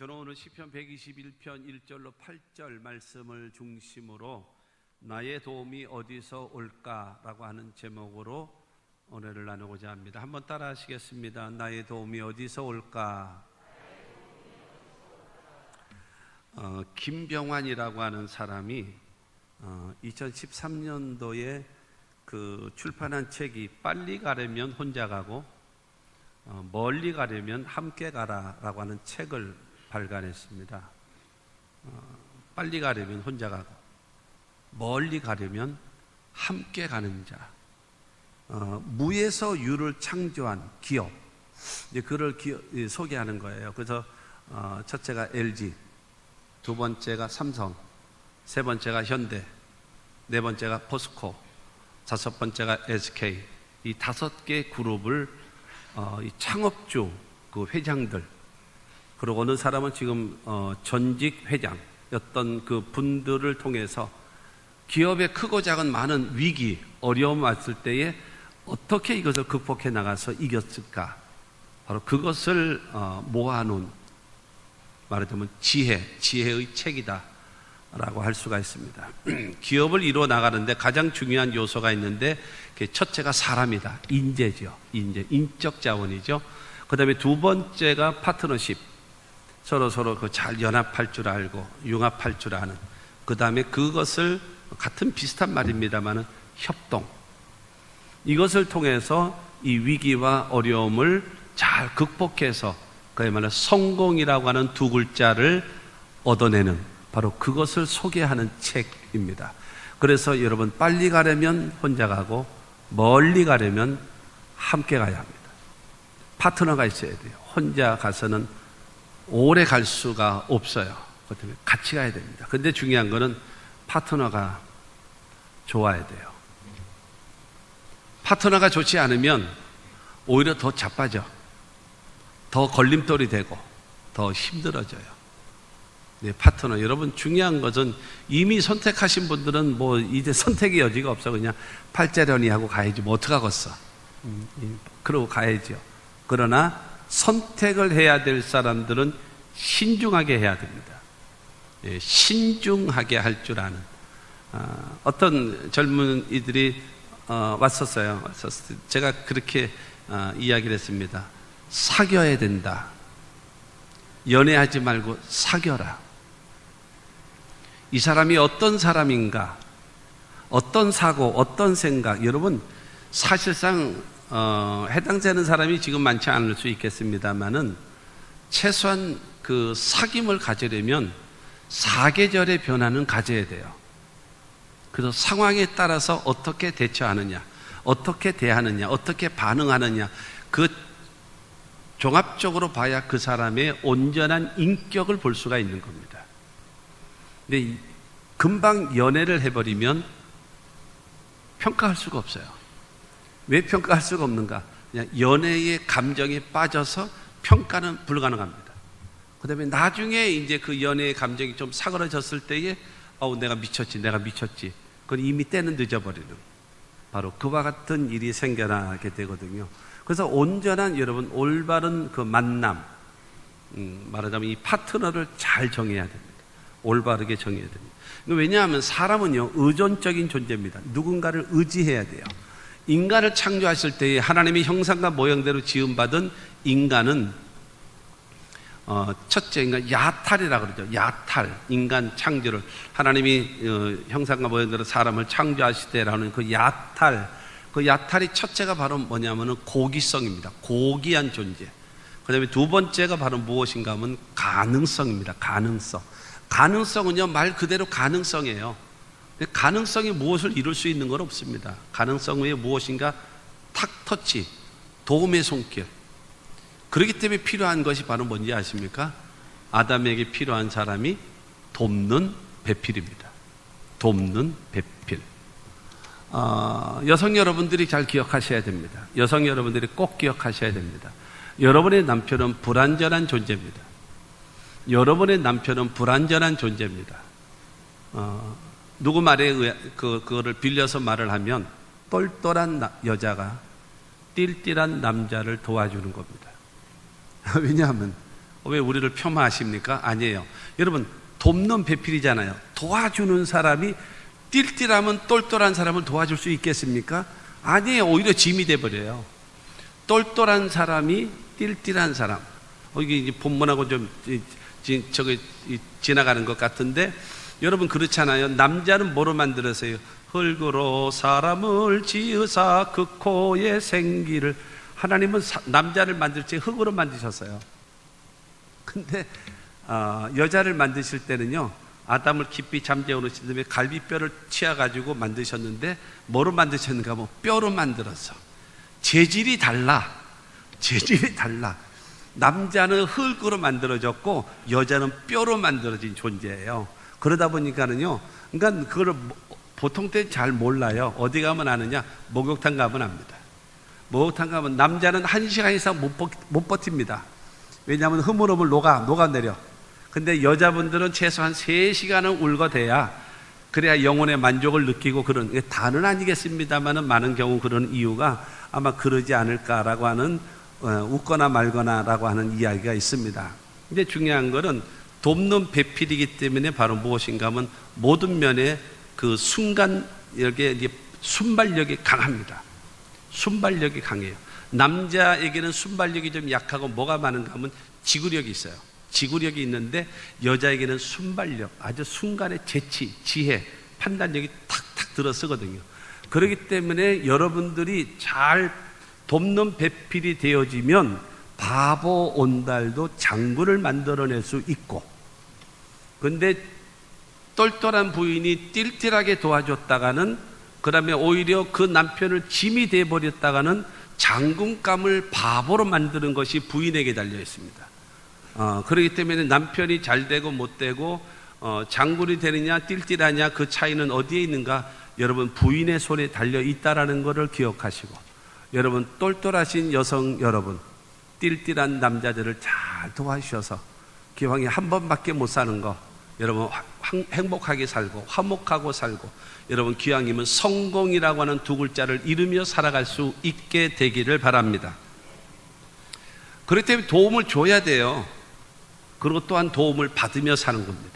저는 오늘 시편 121편 1절로 8절 말씀을 중심으로 나의 도움이 어디서 올까라고 하는 제목으로 은혜를 나누고자 합니다. 한번 따라 하시겠습니다. 나의 도움이 어디서 올까? 김병환이라고 하는 사람이 2013년도에 출판한 책이 빨리 가려면 혼자 가고 멀리 가려면 함께 가라라고 하는 책을 발간했습니다. 빨리 가려면 혼자 가고 멀리 가려면 함께 가는 자. 무에서 유를 창조한 기업, 이제 그를 소개하는 거예요. 그래서 첫째가 LG, 두 번째가 삼성, 세 번째가 현대, 네 번째가 포스코, 다섯 번째가 SK. 이 5개 그룹을 이 창업주 그 회장들, 그리고 어느 사람은 지금 전직 회장였던 그 분들을 통해서 기업의 크고 작은 많은 위기, 어려움 왔을 때에 어떻게 이것을 극복해 나가서 이겼을까? 바로 그것을 모아놓은, 말하자면 지혜의 책이다 라고 할 수가 있습니다. 기업을 이루어 나가는데 가장 중요한 요소가 있는데 첫째가 사람이다. 인재죠. 인적 자원이죠. 그 다음에 두 번째가 파트너십, 서로 잘 연합할 줄 알고 융합할 줄 아는, 그 다음에 그것을 같은 비슷한 말입니다만은 협동, 이것을 통해서 이 위기와 어려움을 잘 극복해서 그야말로 성공이라고 하는 두 글자를 얻어내는, 바로 그것을 소개하는 책입니다. 그래서 여러분, 빨리 가려면 혼자 가고 멀리 가려면 함께 가야 합니다. 파트너가 있어야 돼요. 혼자 가서는 오래 갈 수가 없어요. 그 때문에 같이 가야 됩니다. 근데 중요한 거는 파트너가 좋아야 돼요. 파트너가 좋지 않으면 오히려 더 자빠져, 더 걸림돌이 되고 더 힘들어져요. 네, 파트너. 여러분, 중요한 것은 이미 선택하신 분들은 뭐 이제 선택의 여지가 없어. 그냥 팔자련이 하고 가야지. 뭐 어떡하겠어. 그러고 가야죠. 그러나 선택을 해야 될 사람들은 신중하게 해야 됩니다. 예, 신중하게 할 줄 아는. 어떤 젊은이들이 왔었어요. 제가 그렇게 이야기를 했습니다. 사귀어야 된다. 연애하지 말고 사귀어라. 이 사람이 어떤 사람인가, 어떤 사고, 어떤 생각. 여러분, 사실상 해당되는 사람이 지금 많지 않을 수 있겠습니다만은 최소한 그 사귐을 가지려면 사계절의 변화는 가져야 돼요. 그래서 상황에 따라서 어떻게 대처하느냐, 어떻게 대하느냐, 어떻게 반응하느냐, 그 종합적으로 봐야 그 사람의 온전한 인격을 볼 수가 있는 겁니다. 근데 금방 연애를 해버리면 평가할 수가 없어요. 왜 평가할 수가 없는가? 그냥 연애의 감정에 빠져서 평가는 불가능합니다. 그 다음에 나중에 이제 그 연애의 감정이 좀 사그러졌을 때에 내가 미쳤지. 그건 이미 때는 늦어버리는, 바로 그와 같은 일이 생겨나게 되거든요. 그래서 온전한, 여러분, 올바른 그 만남, 말하자면 이 파트너를 잘 정해야 됩니다. 올바르게 정해야 됩니다. 왜냐하면 사람은요, 의존적인 존재입니다. 누군가를 의지해야 돼요. 인간을 창조하실 때에 하나님의 형상과 모형대로 지음받은 인간은 첫째 인간 야탈이라고 그러죠. 야탈, 인간 창조를 하나님이 형상과 모형대로 사람을 창조하실 때라는 그 야탈, 그 야탈이 첫째가 바로 뭐냐면은 고기성입니다. 고귀한 존재. 그 다음에 두 번째가 바로 무엇인가 하면 가능성입니다. 가능성은요, 말 그대로 가능성이에요. 가능성이 무엇을 이룰 수 있는 건 없습니다. 가능성 외에 무엇인가 탁터치, 도움의 손길. 그렇기 때문에 필요한 것이 바로 뭔지 아십니까? 아담에게 필요한 사람이 돕는 배필입니다. 돕는 배필. 여성 여러분들이 잘 기억하셔야 됩니다. 여성 여러분들이 꼭 기억하셔야 됩니다. 여러분의 남편은 불완전한 존재입니다. 여러분의 남편은 불완전한 존재입니다. 누구 말에 그거를 빌려서 말을 하면 똘똘한 여자가 띨띨한 남자를 도와주는 겁니다. 왜냐하면 왜 우리를 폄하하십니까? 아니에요. 여러분, 돕는 배필이잖아요. 도와주는 사람이 띨띨하면 똘똘한 사람을 도와줄 수 있겠습니까? 아니에요. 오히려 짐이 돼버려요. 똘똘한 사람이 띨띨한 사람. 이게 이제 본문하고 좀 지나가는 것 같은데, 여러분 그렇잖아요. 남자는 뭐로 만들었어요? 흙으로 사람을 지으사 그 코에 생기를. 하나님은 남자를 만들 때 흙으로 만드셨어요. 근데 여자를 만드실 때는요, 아담을 깊이 잠재워 놓으신 다음에 갈비뼈를 치아가지고 만드셨는데, 뭐로 만드셨는가 하면 뼈로 만들었어. 재질이 달라. 남자는 흙으로 만들어졌고 여자는 뼈로 만들어진 존재예요. 그러다 보니까는요, 그러니까 그걸 보통 때 잘 몰라요. 어디 가면 아느냐? 목욕탕 가면 압니다. 목욕탕 가면 남자는 1시간 이상 못 버팁니다. 왜냐하면 흐물흐물 녹아내려. 근데 여자분들은 최소한 3시간은 울거대야, 그래야 영혼의 만족을 느끼고, 그런, 다는 아니겠습니다만은 많은 경우 그런 이유가 아마 그러지 않을까라고 하는, 웃거나 말거나라고 하는 이야기가 있습니다. 근데 중요한 것은 돕는 배필이기 때문에 바로 무엇인가 하면 모든 면에 그 순간력의 순발력이 강합니다. 순발력이 강해요. 남자에게는 순발력이 좀 약하고 뭐가 많은가 하면 지구력이 있어요. 지구력이 있는데 여자에게는 순발력, 아주 순간의 재치, 지혜, 판단력이 탁탁 들어서거든요. 그렇기 때문에 여러분들이 잘 돕는 배필이 되어지면 바보 온달도 장군을 만들어낼 수 있고, 근데 똘똘한 부인이 띨띨하게 도와줬다가는, 그 다음에 오히려 그 남편을 짐이 돼버렸다가는 장군감을 바보로 만드는 것이 부인에게 달려 있습니다. 그렇기 때문에 남편이 잘 되고 못 되고 장군이 되느냐 띨띨하냐, 그 차이는 어디에 있는가? 여러분, 부인의 손에 달려 있다라는 것을 기억하시고, 여러분 똘똘하신 여성 여러분, 띨띨한 남자들을 잘 도와주셔서 기왕에 한 번밖에 못 사는 거, 여러분 행복하게 살고 화목하고 살고, 여러분 기왕이면 성공이라고 하는 2글자를 이루며 살아갈 수 있게 되기를 바랍니다. 그렇기 때문에 도움을 줘야 돼요. 그리고 또한 도움을 받으며 사는 겁니다.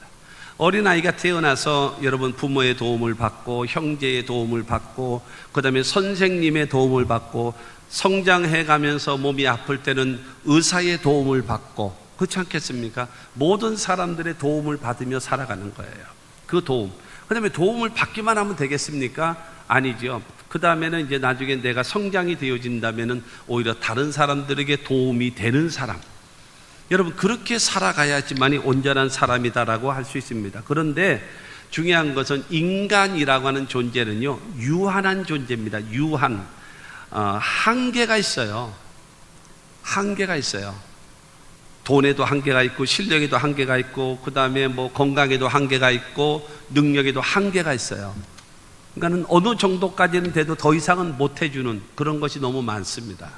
어린아이가 태어나서 여러분 부모의 도움을 받고, 형제의 도움을 받고, 그 다음에 선생님의 도움을 받고, 성장해 가면서 몸이 아플 때는 의사의 도움을 받고, 그렇지 않겠습니까? 모든 사람들의 도움을 받으며 살아가는 거예요. 그 도움. 그 다음에 도움을 받기만 하면 되겠습니까? 아니죠. 그 다음에는 이제 나중에 내가 성장이 되어진다면은 오히려 다른 사람들에게 도움이 되는 사람. 여러분, 그렇게 살아가야지만이 온전한 사람이다라고 할 수 있습니다. 그런데 중요한 것은 인간이라고 하는 존재는요, 유한한 존재입니다. 유한. 한계가 있어요. 한계가 있어요. 돈에도 한계가 있고, 실력에도 한계가 있고, 그 다음에 뭐 건강에도 한계가 있고, 능력에도 한계가 있어요. 그러니까 어느 정도까지는 돼도 더 이상은 못 해주는 그런 것이 너무 많습니다.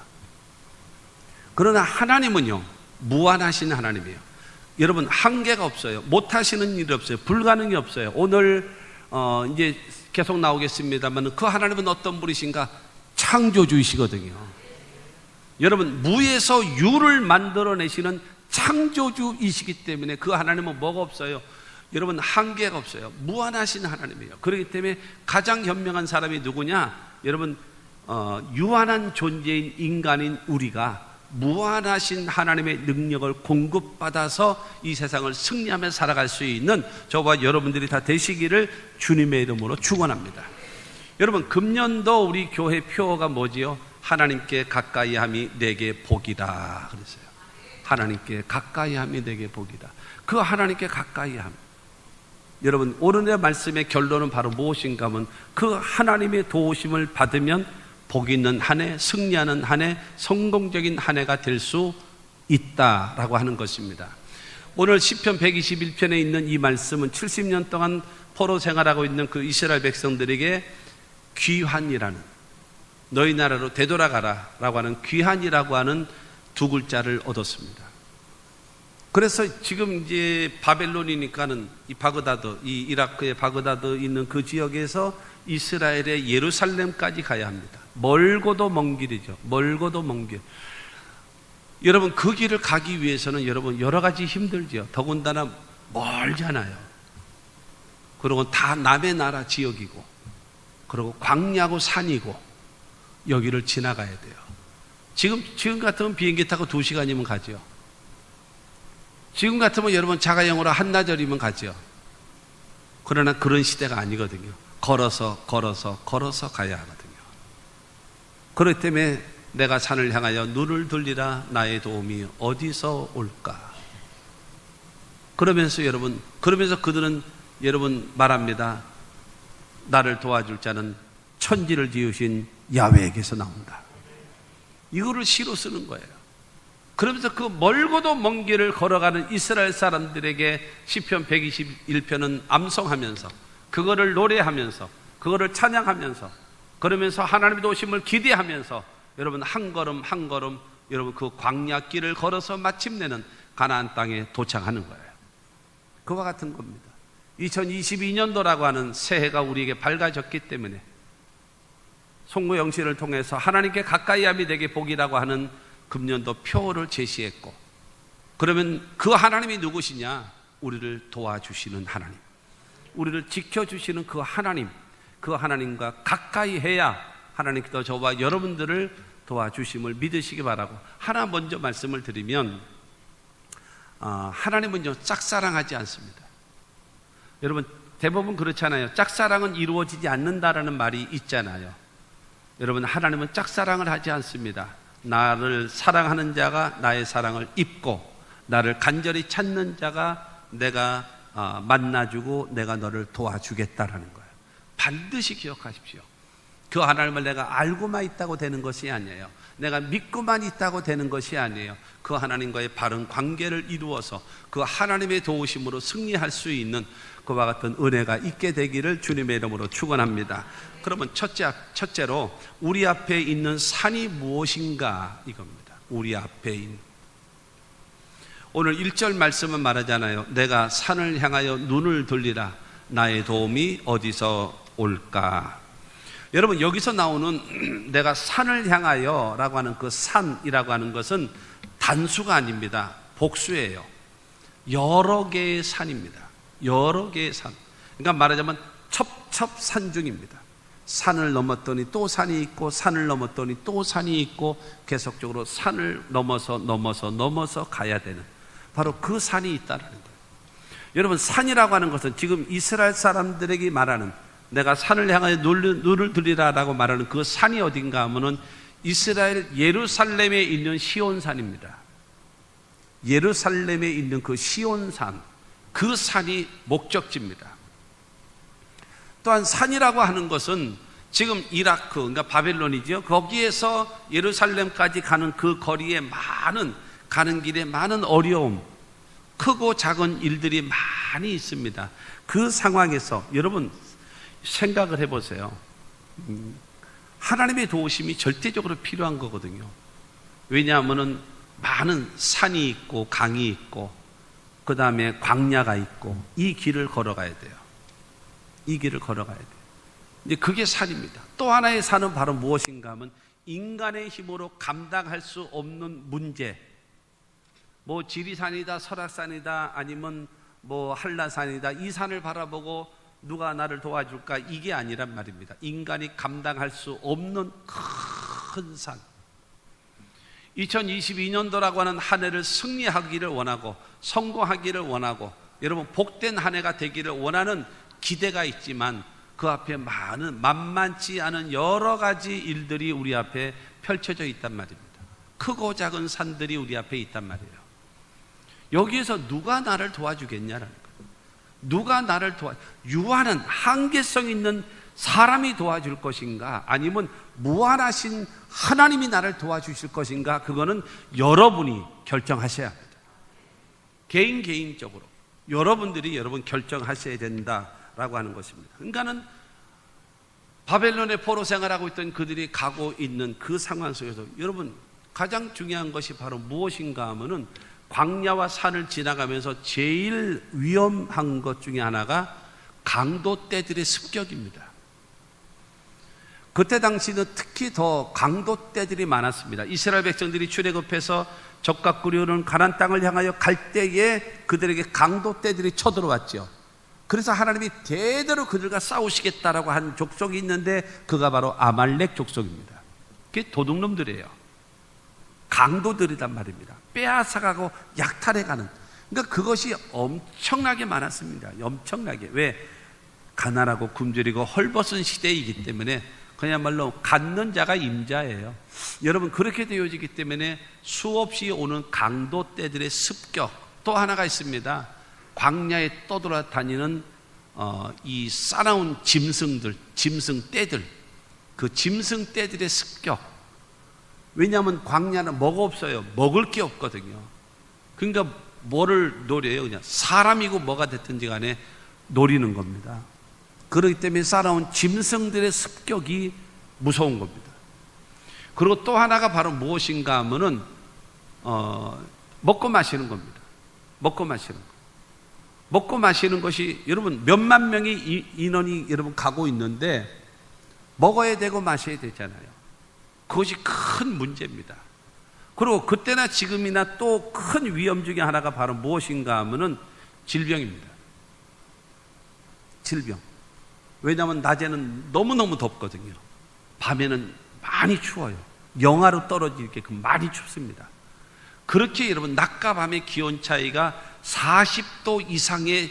그러나 하나님은요, 무한하신 하나님이에요. 여러분, 한계가 없어요. 못 하시는 일이 없어요. 불가능이 없어요. 오늘 이제 계속 나오겠습니다만, 그 하나님은 어떤 분이신가? 창조주이시거든요. 여러분, 무에서 유를 만들어내시는 창조주이시기 때문에 그 하나님은 뭐가 없어요? 여러분, 한계가 없어요. 무한하신 하나님이에요. 그렇기 때문에 가장 현명한 사람이 누구냐? 여러분, 유한한 존재인 인간인 우리가 무한하신 하나님의 능력을 공급받아서 이 세상을 승리하며 살아갈 수 있는 저와 여러분들이 다 되시기를 주님의 이름으로 축원합니다. 여러분, 금년도 우리 교회 표어가 뭐지요? 하나님께 가까이함이 내게 복이다 그랬어요. 하나님께 가까이함이 내게 복이다. 그 하나님께 가까이함, 여러분 오늘의 말씀의 결론은 바로 무엇인가 하면 그 하나님의 도우심을 받으면 복 있는 한 해, 승리하는 한 해, 성공적인 한 해가 될 수 있다라고 하는 것입니다. 오늘 시편 121편에 있는 이 말씀은 70년 동안 포로 생활하고 있는 그 이스라엘 백성들에게 귀환이라는, 너희 나라로 되돌아가라 라고 하는 귀환이라고 하는 2글자를 얻었습니다. 그래서 지금 이제 바벨론이니까는 이 바그다드, 이 이라크의 바그다드 있는 그 지역에서 이스라엘의 예루살렘까지 가야 합니다. 멀고도 먼 길이죠. 멀고도 먼 길. 여러분 그 길을 가기 위해서는 여러분 여러 가지 힘들죠. 더군다나 멀잖아요. 그리고 다 남의 나라 지역이고, 그리고 광야고 산이고, 여기를 지나가야 돼요. 지금 같으면 비행기 타고 2시간이면 가죠. 지금 같으면 여러분 자가용으로 한나절이면 가죠. 그러나 그런 시대가 아니거든요. 걸어서 가야 하거든요. 그렇기 때문에 내가 산을 향하여 눈을 돌리라, 나의 도움이 어디서 올까? 그러면서 그들은 여러분 말합니다. 나를 도와줄 자는 천지를 지으신 야훼에게서 나온다. 이거를 시로 쓰는 거예요. 그러면서 그 멀고도 먼 길을 걸어가는 이스라엘 사람들에게 시편 121편은 암송하면서, 그거를 노래하면서, 그거를 찬양하면서, 그러면서 하나님의 도우심을 기대하면서 여러분 한 걸음 한 걸음 여러분 그 광야길을 걸어서 마침내는 가나안 땅에 도착하는 거예요. 그와 같은 겁니다. 2022년도라고 하는 새해가 우리에게 밝아졌기 때문에 송구영신을 통해서 하나님께 가까이함이 되게 복이라고 하는 금년도 표를 제시했고, 그러면 그 하나님이 누구시냐? 우리를 도와주시는 하나님, 우리를 지켜주시는 그 하나님, 그 하나님과 가까이 해야 하나님께서 저와 여러분들을 도와주심을 믿으시기 바라고, 하나 먼저 말씀을 드리면 하나님은요 짝사랑하지 않습니다. 여러분 대부분 그렇잖아요. 짝사랑은 이루어지지 않는다라는 말이 있잖아요. 여러분 하나님은 짝사랑을 하지 않습니다. 나를 사랑하는 자가 나의 사랑을 입고, 나를 간절히 찾는 자가 내가 만나주고 내가 너를 도와주겠다라는 거예요. 반드시 기억하십시오. 그 하나님을 내가 알고만 있다고 되는 것이 아니에요. 내가 믿고만 있다고 되는 것이 아니에요. 그 하나님과의 바른 관계를 이루어서 그 하나님의 도우심으로 승리할 수 있는 그와 같은 은혜가 있게 되기를 주님의 이름으로 축원합니다. 그러면 첫째로 우리 앞에 있는 산이 무엇인가 이겁니다. 우리 앞에 있는, 오늘 1절 말씀은 말하잖아요. 내가 산을 향하여 눈을 돌리라, 나의 도움이 어디서 올까? 여러분 여기서 나오는 내가 산을 향하여 라고 하는 그 산이라고 하는 것은 단수가 아닙니다. 복수예요. 여러 개의 산입니다. 여러 개의 산. 그러니까 말하자면 첩첩산중입니다. 산을 넘었더니 또 산이 있고, 산을 넘었더니 또 산이 있고, 계속적으로 산을 넘어서 가야 되는 바로 그 산이 있다는 거예요. 여러분 산이라고 하는 것은 지금 이스라엘 사람들에게 말하는, 내가 산을 향하여 눈을 들이라라고 말하는 그 산이 어딘가 하면은 이스라엘 예루살렘에 있는 시온산입니다. 예루살렘에 있는 그 시온산, 그 산이 목적지입니다. 또한 산이라고 하는 것은 지금 이라크, 그러니까 바벨론이죠. 거기에서 예루살렘까지 가는 그 거리에 가는 길에 많은 어려움, 크고 작은 일들이 많이 있습니다. 그 상황에서 여러분 생각을 해보세요. 하나님의 도우심이 절대적으로 필요한 거거든요. 왜냐하면 많은 산이 있고 강이 있고 그 다음에 광야가 있고, 이 길을 걸어가야 돼요. 이 길을 걸어가야 돼요. 이제 그게 산입니다. 또 하나의 산은 바로 무엇인가 하면 인간의 힘으로 감당할 수 없는 문제, 뭐 지리산이다, 설악산이다, 아니면 뭐 한라산이다, 이 산을 바라보고 누가 나를 도와줄까, 이게 아니란 말입니다. 인간이 감당할 수 없는 큰 산. 2022년도라고 하는 한 해를 승리하기를 원하고, 성공하기를 원하고, 여러분 복된 한 해가 되기를 원하는 기대가 있지만 그 앞에 많은 만만치 않은 여러 가지 일들이 우리 앞에 펼쳐져 있단 말입니다. 크고 작은 산들이 우리 앞에 있단 말이에요. 여기에서 누가 나를 도와주겠냐라는 거예요. 누가 나를 유한한 한계성 있는 사람이 도와줄 것인가, 아니면 무한하신 하나님이 나를 도와주실 것인가, 그거는 여러분이 결정하셔야 합니다. 개인적으로 여러분들이 결정하셔야 된다라고 하는 것입니다. 그러니까는 바벨론의 포로 생활하고 있던 그들이 가고 있는 그 상황 속에서 여러분 가장 중요한 것이 바로 무엇인가 하면은 광야와 산을 지나가면서 제일 위험한 것 중에 하나가 강도떼들의 습격입니다. 그때 당시는 특히 더 강도 때들이 많았습니다. 이스라엘 백성들이 출애굽해서 적과 꿀이 가나안 땅을 향하여 갈 때에 그들에게 강도 때들이 쳐들어왔죠. 그래서 하나님이 대대로 그들과 싸우시겠다라고 한 족속이 있는데 그가 바로 아말렉 족속입니다. 그게 도둑놈들이에요. 강도들이란 말입니다. 빼앗아가고 약탈해가는. 그러니까 그것이 엄청나게 많았습니다. 엄청나게. 왜? 가난하고 굶주리고 헐벗은 시대이기 때문에 그야말로 갖는 자가 임자예요. 여러분, 그렇게 되어지기 때문에 수없이 오는 강도 떼들의 습격. 또 하나가 있습니다. 광야에 떠돌아다니는 이 싸나운 짐승들, 짐승 떼들, 그 짐승 떼들의 습격. 왜냐하면 광야는 뭐가 없어요. 먹을 게 없거든요. 그러니까 뭐를 노려요? 그냥 사람이고 뭐가 됐든지 간에 노리는 겁니다. 그렇기 때문에 싸나운 짐승들의 습격이 무서운 겁니다. 그리고 또 하나가 바로 무엇인가 하면은 먹고 마시는 겁니다. 먹고 마시는 거. 먹고 마시는 것이 여러분 몇만 명의 인원이 여러분 가고 있는데 먹어야 되고 마셔야 되잖아요. 그것이 큰 문제입니다. 그리고 그때나 지금이나 또 큰 위험 중에 하나가 바로 무엇인가 하면은 질병입니다. 질병. 왜냐하면 낮에는 너무너무 덥거든요. 밤에는 많이 추워요. 영하로 떨어지게끔 많이 춥습니다. 그렇게 여러분 낮과 밤의 기온 차이가 40도 이상의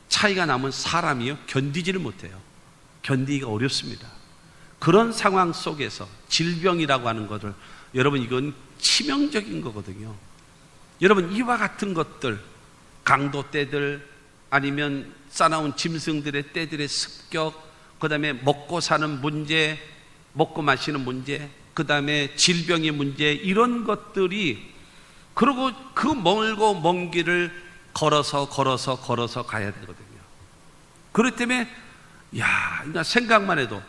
차이가 나면 사람이요 견디지를 못해요. 견디기가 어렵습니다. 그런 상황 속에서 질병이라고 하는 것을 여러분 이건 치명적인 거거든요. 여러분 이와 같은 것들, 강도 떼들 아니면 싸나운 짐승들의 떼들의 습격, 그 다음에 먹고 사는 문제, 먹고 마시는 문제, 그 다음에 질병의 문제, 이런 것들이 그리고 그 멀고 먼 길을 걸어서 가야 되거든요. 그렇기 때문에 그러니까 생각만 해도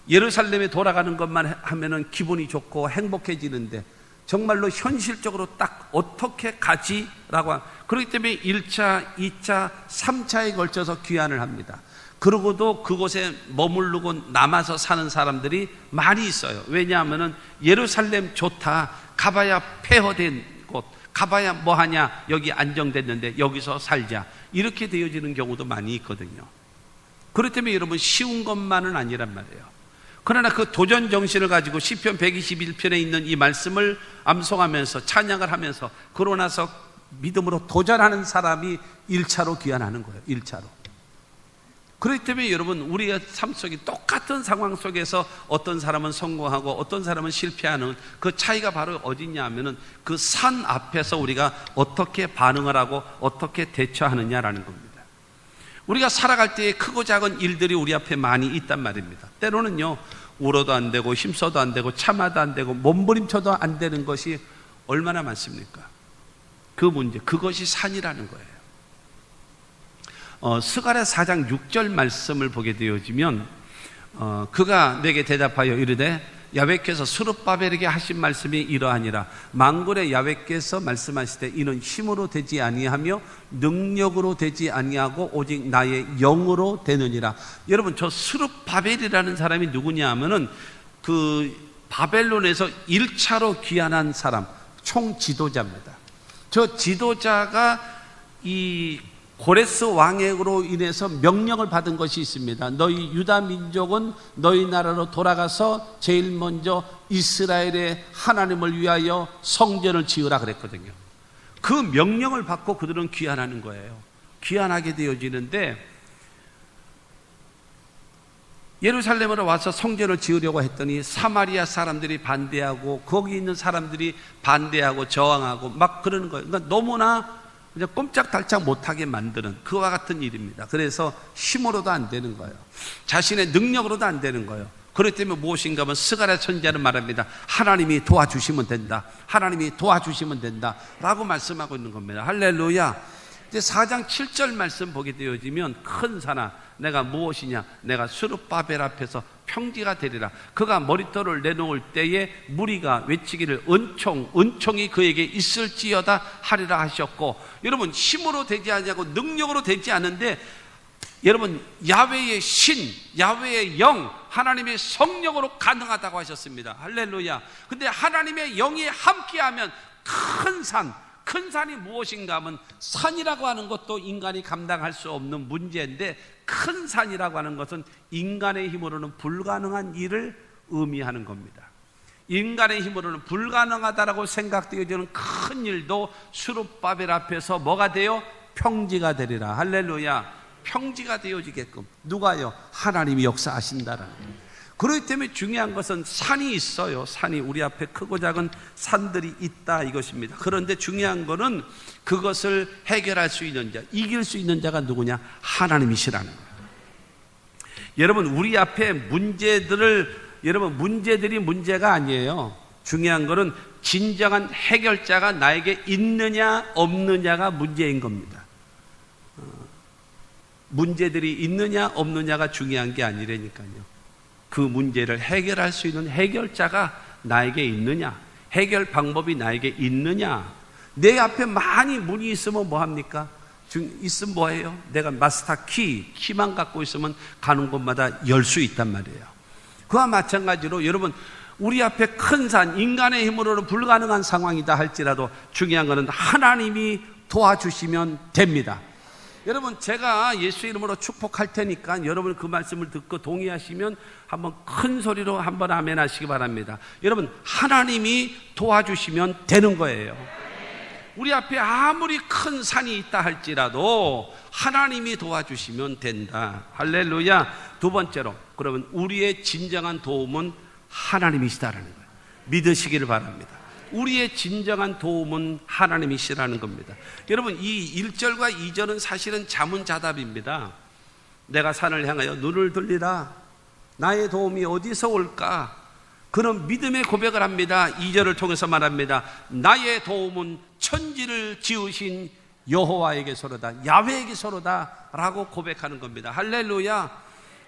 예루살렘에 돌아가는 것만 하면은 기분이 좋고 행복해지는데 정말로 현실적으로 딱 어떻게 가지라고 그렇기 때문에 1차, 2차, 3차에 걸쳐서 귀환을 합니다. 그러고도 그곳에 머무르고 남아서 사는 사람들이 많이 있어요. 왜냐하면은 예루살렘 좋다, 가봐야 폐허된 곳, 가봐야 뭐하냐, 여기 안정됐는데 여기서 살자, 이렇게 되어지는 경우도 많이 있거든요. 그렇기 때문에 여러분 쉬운 것만은 아니란 말이에요. 그러나 그 도전 정신을 가지고 시편 121편에 있는 이 말씀을 암송하면서 찬양을 하면서 그러고 나서 믿음으로 도전하는 사람이 1차로 귀환하는 거예요. 1차로. 그렇기 때문에 여러분 우리의 삶 속에 똑같은 상황 속에서 어떤 사람은 성공하고 어떤 사람은 실패하는 그 차이가 바로 어디냐 하면은 그 산 앞에서 우리가 어떻게 반응을 하고 어떻게 대처하느냐라는 겁니다. 우리가 살아갈 때에 크고 작은 일들이 우리 앞에 많이 있단 말입니다. 때로는요 울어도 안 되고 힘써도 안 되고 참아도 안 되고 몸부림쳐도 안 되는 것이 얼마나 많습니까? 그 문제, 그것이 산이라는 거예요. 스가랴 4장 6절 말씀을 보게 되어지면 그가 내게 대답하여 이르되 야훼께서 스룹바벨에게 하신 말씀이 이러하니라. 만군의 야훼께서 말씀하시되 이는 힘으로 되지 아니하며 능력으로 되지 아니하고 오직 나의 영으로 되느니라. 여러분 저 스룹바벨이라는 사람이 누구냐 하면은 그 바벨론에서 1차로 귀환한 사람 총 지도자입니다. 저 지도자가 이 고레스 왕으로 인해서 명령을 받은 것이 있습니다. 너희 유다 민족은 너희 나라로 돌아가서 제일 먼저 이스라엘의 하나님을 위하여 성전을 지으라 그랬거든요. 그 명령을 받고 그들은 귀환하는 거예요. 귀환하게 되어지는데 예루살렘으로 와서 성전을 지으려고 했더니 사마리아 사람들이 반대하고 거기 있는 사람들이 반대하고 저항하고 막 그러는 거예요. 그러니까 너무나 그냥 꼼짝달짝 못하게 만드는 그와 같은 일입니다. 그래서 힘으로도 안 되는 거예요. 자신의 능력으로도 안 되는 거예요. 그렇기 때문에 무엇인가 하면 스가랴 선지자는 말합니다. 하나님이 도와주시면 된다. 하나님이 도와주시면 된다 라고 말씀하고 있는 겁니다. 할렐루야. 이제 4장 7절 말씀 보게 되어지면 큰 산아 내가 무엇이냐, 내가 스룹바벨 앞에서 평지가 되리라. 그가 머리털을 내놓을 때에 무리가 외치기를 은총이 그에게 있을지어다 하리라 하셨고, 여러분 힘으로 되지 않냐고 능력으로 되지 않는데 여러분, 야훼의 신, 야훼의 영, 하나님의 성령으로 가능하다고 하셨습니다. 할렐루야. 근데 하나님의 영이 함께하면 큰 산이 무엇인가 하면, 산이라고 하는 것도 인간이 감당할 수 없는 문제인데, 큰 산이라고 하는 것은 인간의 힘으로는 불가능한 일을 의미하는 겁니다. 인간의 힘으로는 불가능하다라고 생각되어지는 큰 일도 수룹바벨 앞에서 뭐가 돼요? 평지가 되리라. 할렐루야. 평지가 되어지게끔. 누가요? 하나님이 역사하신다라는 거예요. 그렇기 때문에 중요한 것은 산이 있어요. 산이 우리 앞에 크고 작은 산들이 있다 이것입니다. 그런데 중요한 것은 그것을 해결할 수 있는 자, 이길 수 있는 자가 누구냐? 하나님이시라는 거예요. 여러분, 우리 앞에 문제들이 문제가 아니에요. 중요한 것은 진정한 해결자가 나에게 있느냐 없느냐가 문제인 겁니다. 문제들이 있느냐 없느냐가 중요한 게 아니라니까요. 그 문제를 해결할 수 있는 해결자가 나에게 있느냐, 해결 방법이 나에게 있느냐. 내 앞에 많이 문이 있으면 뭐합니까? 있으면 뭐해요? 내가 마스터 키만 갖고 있으면 가는 곳마다 열 수 있단 말이에요. 그와 마찬가지로 여러분, 우리 앞에 큰 산, 인간의 힘으로는 불가능한 상황이다 할지라도 중요한 것은 하나님이 도와주시면 됩니다. 여러분, 제가 예수 이름으로 축복할 테니까 여러분 그 말씀을 듣고 동의하시면 한번 큰 소리로 한번 아멘 하시기 바랍니다. 여러분, 하나님이 도와주시면 되는 거예요. 우리 앞에 아무리 큰 산이 있다 할지라도 하나님이 도와주시면 된다. 할렐루야. 두 번째로, 그러면 우리의 진정한 도움은 하나님이시다라는 거예요. 믿으시기를 바랍니다. 우리의 진정한 도움은 하나님이시라는 겁니다. 여러분, 이 1절과 2절은 사실은 자문자답입니다. 내가 산을 향하여 눈을 돌리라. 나의 도움이 어디서 올까? 그런 믿음의 고백을 합니다. 2절을 통해서 말합니다. 나의 도움은 천지를 지으신 여호와에게서로다, 야훼에게서로다 라고 고백하는 겁니다. 할렐루야.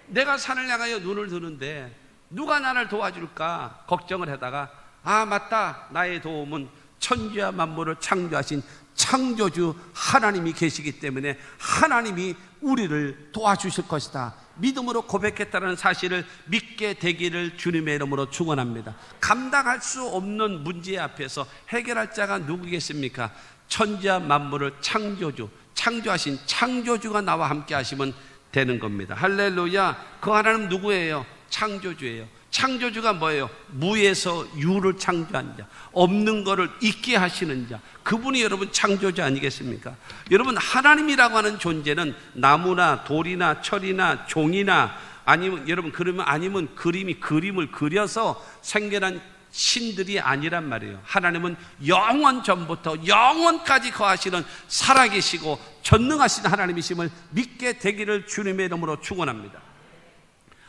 내가 산을 향하여 눈을 드는데 누가 나를 도와줄까 걱정을 하다가, 아 맞다, 나의 도움은 천지와 만물을 창조하신 창조주 하나님이 계시기 때문에 하나님이 우리를 도와주실 것이다, 믿음으로 고백했다는 사실을 믿게 되기를 주님의 이름으로 축원합니다. 감당할 수 없는 문제 앞에서 해결할 자가 누구겠습니까? 천지와 만물을 창조하신 창조주가 나와 함께 하시면 되는 겁니다. 할렐루야. 그 하나님 누구예요? 창조주예요. 창조주가 뭐예요? 무에서 유를 창조한 자, 없는 것을 있게 하시는 자, 그분이 여러분 창조주 아니겠습니까? 여러분, 하나님이라고 하는 존재는 나무나 돌이나 철이나 종이나 아니면 그림을 그려서 생겨난 신들이 아니란 말이에요. 하나님은 영원 전부터 영원까지 거하시는 살아계시고 전능하신 하나님이심을 믿게 되기를 주님의 이름으로 축원합니다.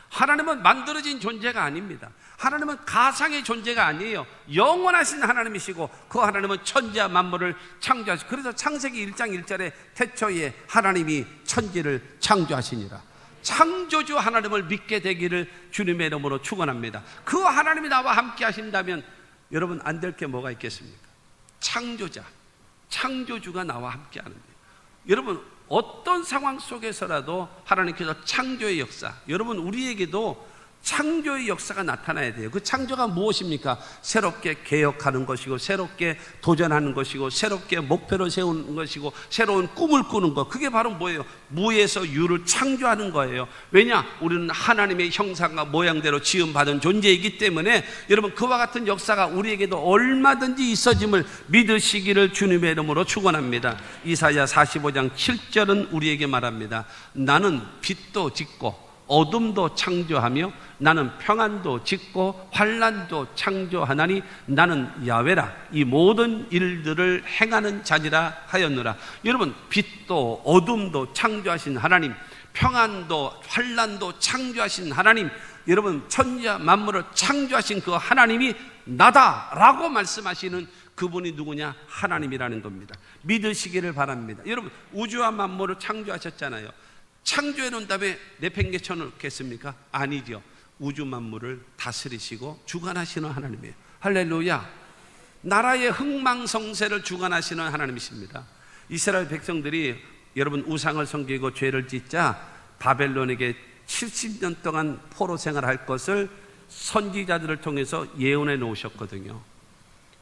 하나님은 만들어진 존재가 아닙니다. 하나님은 가상의 존재가 아니에요. 영원하신 하나님이시고 그 하나님은 천지와 만물을 창조하시고, 그래서 창세기 1장 1절에 태초에 하나님이 천지를 창조하시니라. 창조주 하나님을 믿게 되기를 주님의 이름으로 축원합니다. 그 하나님이 나와 함께 하신다면 여러분 안 될 게 뭐가 있겠습니까? 창조주가 나와 함께 하는 거예요. 여러분, 어떤 상황 속에서라도 하나님께서 창조의 역사, 여러분 우리에게도 창조의 역사가 나타나야 돼요. 그 창조가 무엇입니까? 새롭게 개혁하는 것이고, 새롭게 도전하는 것이고, 새롭게 목표를 세우는 것이고, 새로운 꿈을 꾸는 것. 그게 바로 뭐예요? 무에서 유를 창조하는 거예요. 왜냐? 우리는 하나님의 형상과 모양대로 지음받은 존재이기 때문에 여러분, 그와 같은 역사가 우리에게도 얼마든지 있어짐을 믿으시기를 주님의 이름으로 축원합니다. 이사야 45장 7절은 우리에게 말합니다. 나는 빛도 짓고 어둠도 창조하며 나는 평안도 짓고 환난도 창조하나니 나는 야훼라. 이 모든 일들을 행하는 자니라 하였노라. 여러분, 빛도 어둠도 창조하신 하나님, 평안도 환난도 창조하신 하나님, 여러분 천지와 만물을 창조하신 그 하나님이 나다라고 말씀하시는 그분이 누구냐? 하나님이라는 겁니다. 믿으시기를 바랍니다. 여러분, 우주와 만물을 창조하셨잖아요. 창조해 놓은 다음에 내팽개쳐 놓겠습니까? 아니죠. 우주 만물을 다스리시고 주관하시는 하나님이에요. 할렐루야. 나라의 흥망성쇠를 주관하시는 하나님이십니다. 이스라엘 백성들이 여러분 우상을 섬기고 죄를 짓자 바벨론에게 70년 동안 포로 생활할 것을 선지자들을 통해서 예언해 놓으셨거든요.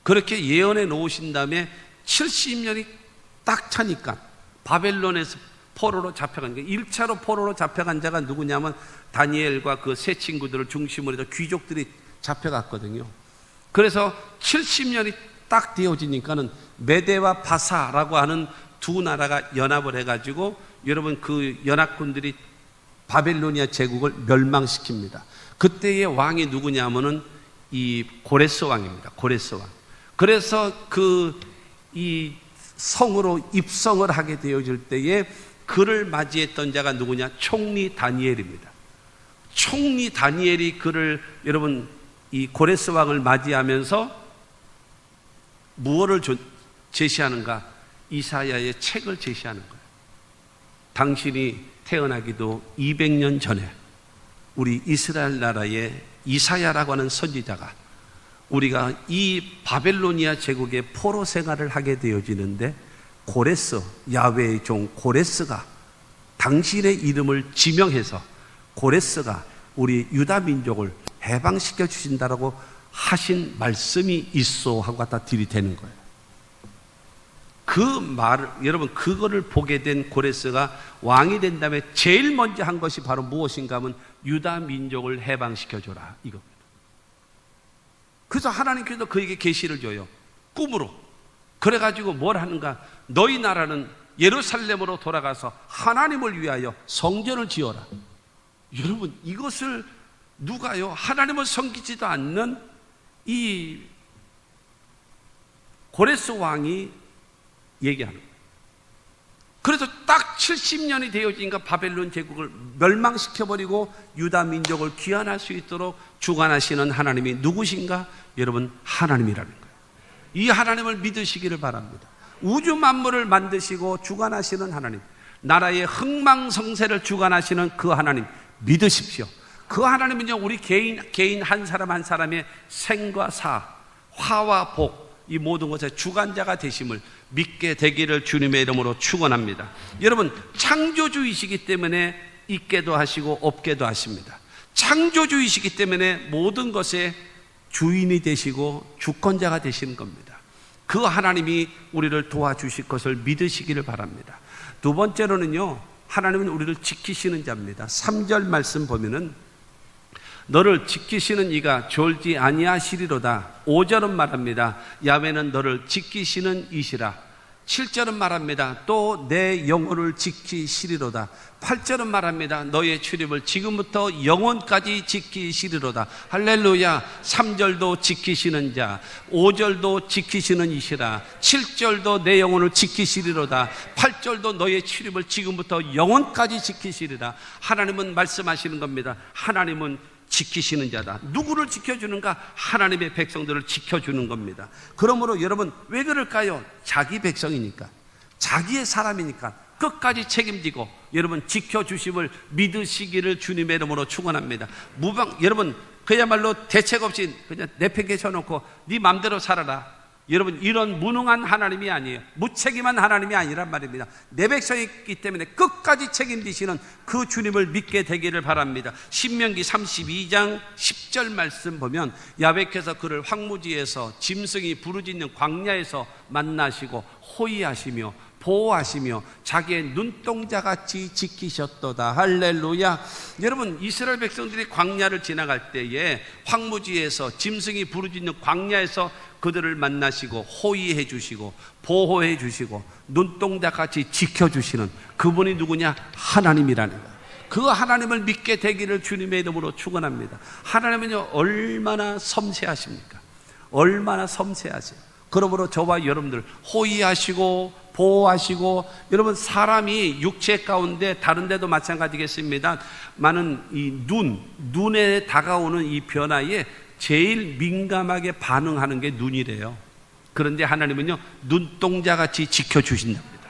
그렇게 예언해 놓으신 다음에 70년이 딱 차니까 바벨론에서 포로로 잡혀간 게 1차로 포로로 잡혀간 자가 누구냐면 다니엘과 그 세 친구들을 중심으로 해서 귀족들이 잡혀갔거든요. 그래서 70년이 딱 되어지니까는 메대와 바사라고 하는 두 나라가 연합을 해가지고 여러분 그 연합군들이 바벨로니아 제국을 멸망시킵니다. 그때의 왕이 누구냐면은 이 고레스 왕입니다. 고레스 왕. 그래서 이 성으로 입성을 하게 되어질 때에 그를 맞이했던 자가 누구냐? 총리 다니엘입니다. 총리 다니엘이 그를 여러분 이 고레스 왕을 맞이하면서 무엇을 제시하는가? 이사야의 책을 제시하는 거예요. 당신이 태어나기도 200년 전에 우리 이스라엘 나라의 이사야라고 하는 선지자가 우리가 이 바벨로니아 제국의 포로 생활을 하게 되어지는데 고레스, 야훼의 종 고레스가 당신의 이름을 지명해서 고레스가 우리 유다 민족을 해방시켜 주신다라고 하신 말씀이 있어 하고 갖다 들이대는 거예요. 그 말을 여러분 그거를 보게 된 고레스가 왕이 된 다음에 제일 먼저 한 것이 바로 무엇인가 하면 유다 민족을 해방시켜 줘라 이겁니다. 그래서 하나님께서 그에게 계시를 줘요. 꿈으로. 그래가지고 뭘 하는가? 너희 나라는 예루살렘으로 돌아가서 하나님을 위하여 성전을 지어라. 여러분 이것을 누가요? 하나님을 섬기지도 않는 이 고레스 왕이 얘기하는 거예요. 그래서 딱 70년이 되어지니까 바벨론 제국을 멸망시켜버리고 유다 민족을 귀환할 수 있도록 주관하시는 하나님이 누구신가? 여러분 하나님이라는 거예요. 이 하나님을 믿으시기를 바랍니다. 우주 만물을 만드시고 주관하시는 하나님, 나라의 흥망성쇠를 주관하시는 그 하나님 믿으십시오. 그 하나님은요 우리 개인 한 사람 한 사람의 생과 사, 화와 복 이 모든 것의 주관자가 되심을 믿게 되기를 주님의 이름으로 축원합니다. 여러분 창조주이시기 때문에 있게도 하시고 없게도 하십니다. 창조주이시기 때문에 모든 것의 주인이 되시고 주권자가 되시는 겁니다. 그 하나님이 우리를 도와주실 것을 믿으시기를 바랍니다. 두 번째로는요 하나님은 우리를 지키시는 자입니다. 3절 말씀 보면은 너를 지키시는 이가 졸지 아니하시리로다. 5절은 말합니다. 야훼는 너를 지키시는 이시라. 7절은 말합니다. 또 내 영혼을 지키시리로다. 8절은 말합니다. 너의 출입을 지금부터 영원까지 지키시리로다. 할렐루야. 3절도 지키시는 자, 5절도 지키시는 이시라. 7절도 내 영혼을 지키시리로다. 8절도 너의 출입을 지금부터 영원까지 지키시리라. 하나님은 말씀하시는 겁니다. 하나님은 지키시는 자다. 누구를 지켜주는가? 하나님의 백성들을 지켜주는 겁니다. 그러므로 여러분 왜 그럴까요? 자기 백성이니까, 자기의 사람이니까 끝까지 책임지고 여러분 지켜주심을 믿으시기를 주님의 이름으로 축원합니다. 여러분 그야말로 대책 없이 그냥 내팽개쳐 놓고 네 맘대로 살아라. 여러분 이런 무능한 하나님이 아니에요. 무책임한 하나님이 아니란 말입니다. 내 백성이기 때문에 끝까지 책임지시는 그 주님을 믿게 되기를 바랍니다. 신명기 32장 10절 말씀 보면 야훼께서 그를 황무지에서 짐승이 부르짖는 광야에서 만나시고 호위하시며 보호하시며 자기의 눈동자같이 지키셨도다. 할렐루야. 여러분 이스라엘 백성들이 광야를 지나갈 때에 황무지에서 짐승이 부르짖는 광야에서 그들을 만나시고 호위해 주시고 보호해 주시고 눈동자같이 지켜주시는 그분이 누구냐? 하나님이라는 거예요. 그 하나님을 믿게 되기를 주님의 이름으로 축원합니다. 하나님은요 얼마나 섬세하십니까? 얼마나 섬세하세요. 그러므로 저와 여러분들 호위하시고 보호하시고, 여러분 사람이 육체 가운데 다른 데도 마찬가지겠습니다. 많은 이 눈에 다가오는 이 변화에 제일 민감하게 반응하는 게 눈이래요. 그런데 하나님은요 눈동자같이 지켜주신답니다.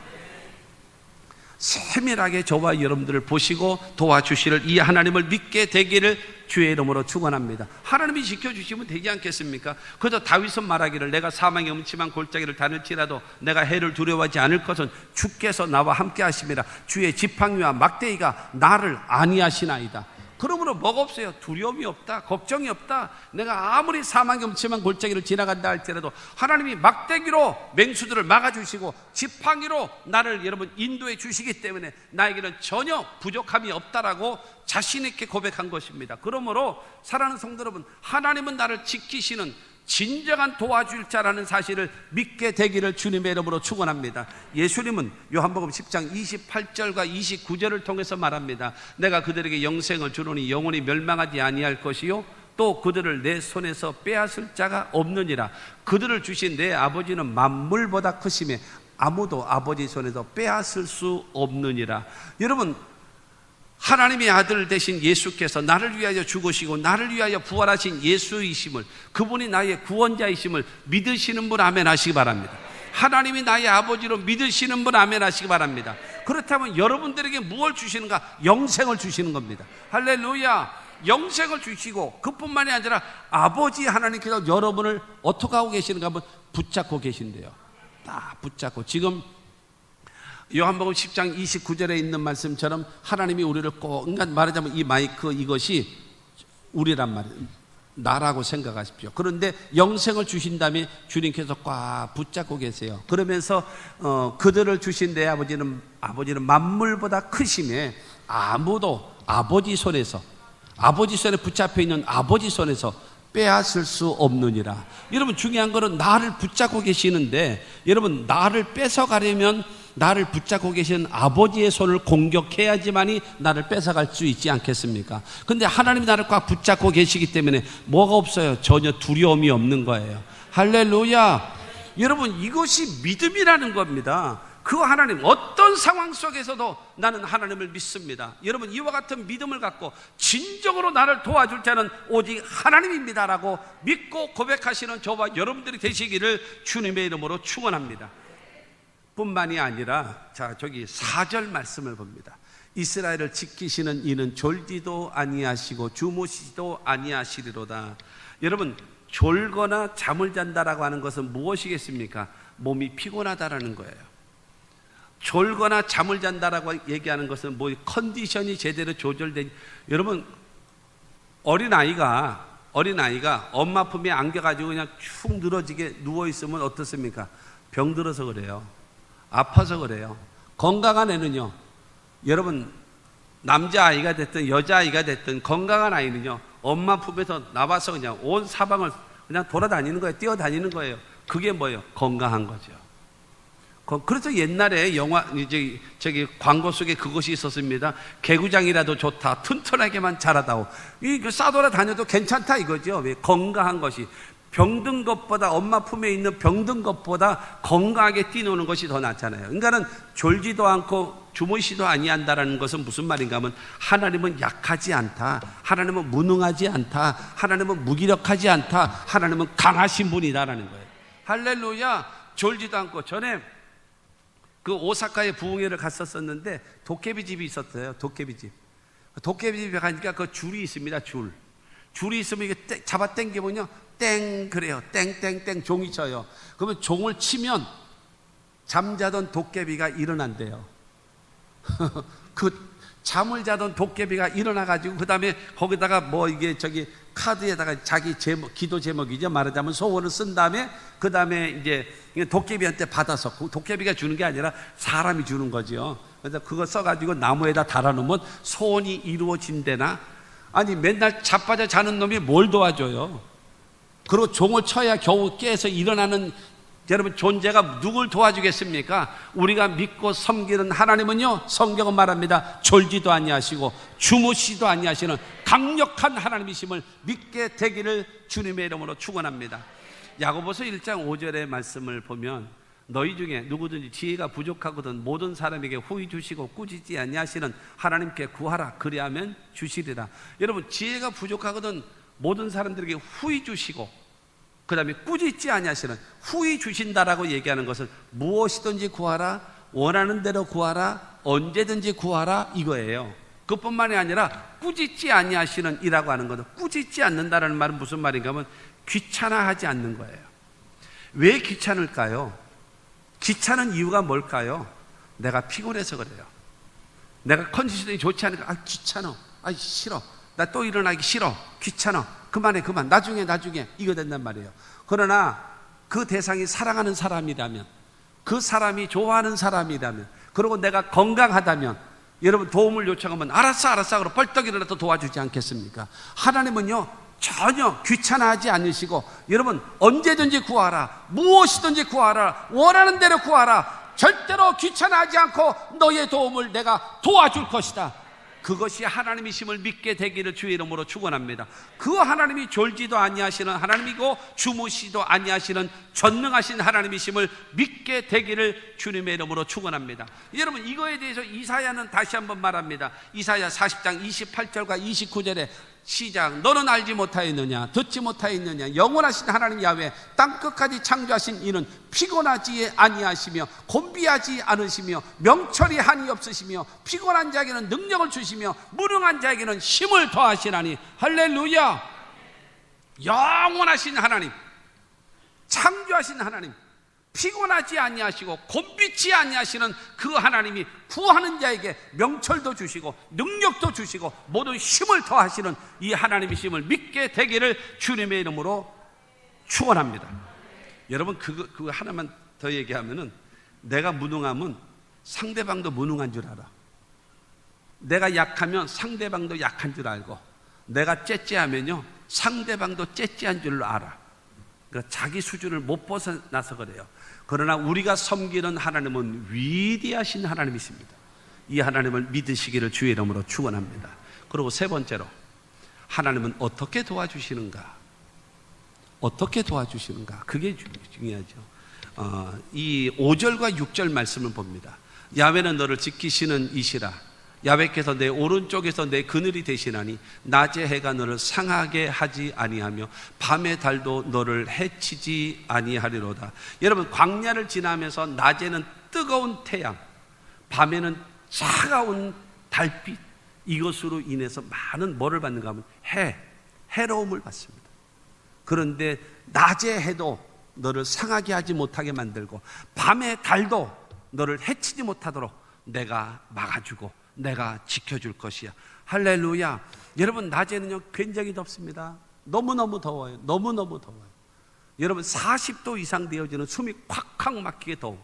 세밀하게 저와 여러분들을 보시고 도와주시를 이 하나님을 믿게 되기를 주의 이름으로 축원합니다. 하나님이 지켜주시면 되지 않겠습니까? 그저 다윗은 말하기를 내가 사망의 음침한 골짜기를 다닐지라도 내가 해를 두려워하지 않을 것은 주께서 나와 함께 하심이라. 주의 지팡이와 막대기가 나를 안위하시나이다. 그러므로 뭐가 없어요? 두려움이 없다, 걱정이 없다. 내가 아무리 사망의 음침한 골짜기를 지나간다 할지라도 하나님이 막대기로 맹수들을 막아주시고 지팡이로 나를 여러분 인도해 주시기 때문에 나에게는 전혀 부족함이 없다라고 자신 있게 고백한 것입니다. 그러므로 사랑하는 성도 여러분, 하나님은 나를 지키시는 진정한 도와줄 자라는 사실을 믿게 되기를 주님의 이름으로 축원합니다. 예수님은 요한복음 10장 28절과 29절을 통해서 말합니다. 내가 그들에게 영생을 주노니 영원히 멸망하지 아니할 것이요 또 그들을 내 손에서 빼앗을 자가 없느니라. 그들을 주신 내 아버지는 만물보다 크심에 아무도 아버지 손에서 빼앗을 수 없느니라. 여러분, 하나님의 아들 되신 예수께서 나를 위하여 죽으시고 나를 위하여 부활하신 예수이심을, 그분이 나의 구원자이심을 믿으시는 분 아멘 하시기 바랍니다. 하나님이 나의 아버지로 믿으시는 분 아멘 하시기 바랍니다. 그렇다면 여러분들에게 무엇을 주시는가? 영생을 주시는 겁니다. 할렐루야. 영생을 주시고 그뿐만이 아니라 아버지 하나님께서 여러분을 어떻게 하고 계시는가 한번 붙잡고 계신대요. 딱 붙잡고. 지금 요한복음 10장 29절에 있는 말씀처럼 하나님이 우리를 꼭, 그러니까 말하자면 이 마이크 이것이 우리란 말이에요. 나라고 생각하십시오. 그런데 영생을 주신 다음에 주님께서 꽉 붙잡고 계세요. 그러면서 그들을 주신 내 아버지는 만물보다 크심에 아무도 아버지 손에 붙잡혀 있는 아버지 손에서 빼앗을 수 없느니라. 여러분, 중요한 거는 나를 붙잡고 계시는데, 여러분, 나를 뺏어가려면 나를 붙잡고 계신 아버지의 손을 공격해야지만이 나를 뺏어갈 수 있지 않겠습니까? 근데 하나님이 나를 꽉 붙잡고 계시기 때문에 뭐가 없어요? 전혀 두려움이 없는 거예요. 할렐루야. 여러분, 이것이 믿음이라는 겁니다. 그 하나님, 어떤 상황 속에서도 나는 하나님을 믿습니다. 여러분, 이와 같은 믿음을 갖고 진정으로 나를 도와줄 자는 오직 하나님입니다라고 믿고 고백하시는 저와 여러분들이 되시기를 주님의 이름으로 축원합니다. 뿐만이 아니라, 자, 저기 4절 말씀을 봅니다. 이스라엘을 지키시는 이는 졸지도 아니하시고 주무시지도 아니하시리로다. 여러분, 졸거나 잠을 잔다라고 하는 것은 무엇이겠습니까? 몸이 피곤하다라는 거예요. 졸거나 잠을 잔다라고 얘기하는 것은 뭐 컨디션이 제대로 조절된, 여러분, 어린아이가 엄마 품에 안겨가지고 그냥 축 늘어지게 누워있으면 어떻습니까? 병들어서 그래요. 아파서 그래요. 건강한 애는요, 여러분, 남자아이가 됐든 여자아이가 됐든 건강한 아이는요, 엄마 품에서 나와서 그냥 온 사방을 그냥 돌아다니는 거예요. 뛰어다니는 거예요. 그게 뭐예요? 건강한 거죠. 그래서 옛날에 저기 광고 속에 그것이 있었습니다. 개구장이라도 좋다. 튼튼하게만 자라다오. 싸돌아 다녀도 괜찮다 이거죠. 왜? 건강한 것이. 병든 것보다, 엄마 품에 있는 병든 것보다 건강하게 뛰노는 것이 더 낫잖아요. 그러니까는 졸지도 않고 주무시도 아니한다라는 것은 무슨 말인가 하면, 하나님은 약하지 않다, 하나님은 무능하지 않다, 하나님은 무기력하지 않다, 하나님은 강하신 분이다라는 거예요. 할렐루야. 졸지도 않고. 전에 그 오사카에 부흥회를 갔었었는데 도깨비 집이 있었어요. 도깨비 집에 가니까 그 줄이 있습니다. 줄이 있으면 이게 잡아 당기면요, 땡 그래요. 땡땡땡 종이 쳐요. 그러면 종을 치면 잠자던 도깨비가 일어난대요. 그 잠을 자던 도깨비가 일어나가지고 그 다음에 거기다가 뭐 이게 저기 카드에다가 자기 제목, 기도 제목이죠. 말하자면 소원을 쓴 다음에 그 다음에 이제 도깨비한테 받아서, 도깨비가 주는 게 아니라 사람이 주는 거죠. 그래서 그거 써가지고 나무에다 달아놓으면 소원이 이루어진대나. 아니, 맨날 자빠져 자는 놈이 뭘 도와줘요? 그리고 종을 쳐야 겨우 깨서 일어나는 여러분 존재가 누굴 도와주겠습니까? 우리가 믿고 섬기는 하나님은요, 성경은 말합니다. 졸지도 아니하시고 주무시도 아니하시는 강력한 하나님이심을 믿게 되기를 주님의 이름으로 축원합니다. 야고보서 1장 5절의 말씀을 보면, 너희 중에 누구든지 지혜가 부족하거든 모든 사람에게 후히 주시고 꾸짖지 아니하시는 하나님께 구하라. 그리하면 주시리라. 여러분, 지혜가 부족하거든 모든 사람들에게 후히 주시고, 그 다음에 꾸짖지 아니하시는, 후히 주신다라고 얘기하는 것은 무엇이든지 구하라, 원하는 대로 구하라, 언제든지 구하라 이거예요. 그뿐만이 아니라 꾸짖지 아니하시는 이라고 하는 것은, 꾸짖지 않는다라는 말은 무슨 말인가 하면 귀찮아하지 않는 거예요. 왜 귀찮을까요? 귀찮은 이유가 뭘까요? 내가 피곤해서 그래요. 내가 컨디션이 좋지 않으니까 귀찮아, 싫어, 나 또 일어나기 싫어, 귀찮아, 그만해, 나중에 이거 된단 말이에요. 그러나 그 대상이 사랑하는 사람이라면, 그 사람이 좋아하는 사람이라면, 그리고 내가 건강하다면 여러분 도움을 요청하면 알았어 그러고 벌떡 일어나서 도와주지 않겠습니까? 하나님은요 전혀 귀찮아하지 않으시고, 여러분 언제든지 구하라, 무엇이든지 구하라, 원하는 대로 구하라, 절대로 귀찮아하지 않고 너의 도움을 내가 도와줄 것이다. 그것이 하나님이심을 믿게 되기를 주의 이름으로 축원합니다. 그 하나님이 졸지도 아니하시는 하나님이고 주무시도 아니하시는 전능하신 하나님이심을 믿게 되기를 주님의 이름으로 축원합니다. 여러분 이거에 대해서 이사야는 다시 한번 말합니다. 이사야 40장 28절과 29절에 시작. 너는 알지 못하였느냐, 듣지 못하였느냐, 영원하신 하나님 야훼 땅끝까지 창조하신 이는 피곤하지 아니하시며 곤비하지 않으시며 명철이 한이 없으시며 피곤한 자에게는 능력을 주시며 무능한 자에게는 힘을 더하시나니. 할렐루야. 영원하신 하나님, 창조하신 하나님, 피곤하지 아니하시고 곤비치 아니하시는 그 하나님이 구하는 자에게 명철도 주시고 능력도 주시고 모든 힘을 더하시는 이 하나님이심을 믿게 되기를 주님의 이름으로 축원합니다. 여러분 그거 하나만 더 얘기하면은, 내가 무능하면 상대방도 무능한 줄 알아. 내가 약하면 상대방도 약한 줄 알고, 내가 째째하면요 상대방도 째째한 줄 알아. 그러니까 자기 수준을 못 벗어나서 그래요. 그러나 우리가 섬기는 하나님은 위대하신 하나님이십니다. 이 하나님을 믿으시기를 주의 이름으로 축원합니다. 그리고 세 번째로, 하나님은 어떻게 도와주시는가? 어떻게 도와주시는가? 그게 중요하죠. 이 5절과 6절 말씀을 봅니다. 야훼는 너를 지키시는 이시라. 야훼께서 내 오른쪽에서 내 그늘이 되시나니 낮의 해가 너를 상하게 하지 아니하며 밤의 달도 너를 해치지 아니하리로다. 여러분 광야를 지나면서 낮에는 뜨거운 태양, 밤에는 차가운 달빛, 이것으로 인해서 많은 뭐를 받는가 하면 해로움을 받습니다. 그런데 낮의 해도 너를 상하게 하지 못하게 만들고 밤의 달도 너를 해치지 못하도록 내가 막아주고 내가 지켜줄 것이야. 할렐루야. 여러분 낮에는요 굉장히 덥습니다. 너무너무 더워요. 너무너무 더워요. 여러분 40도 이상 되어지는 숨이 콱콱 막히게 더워.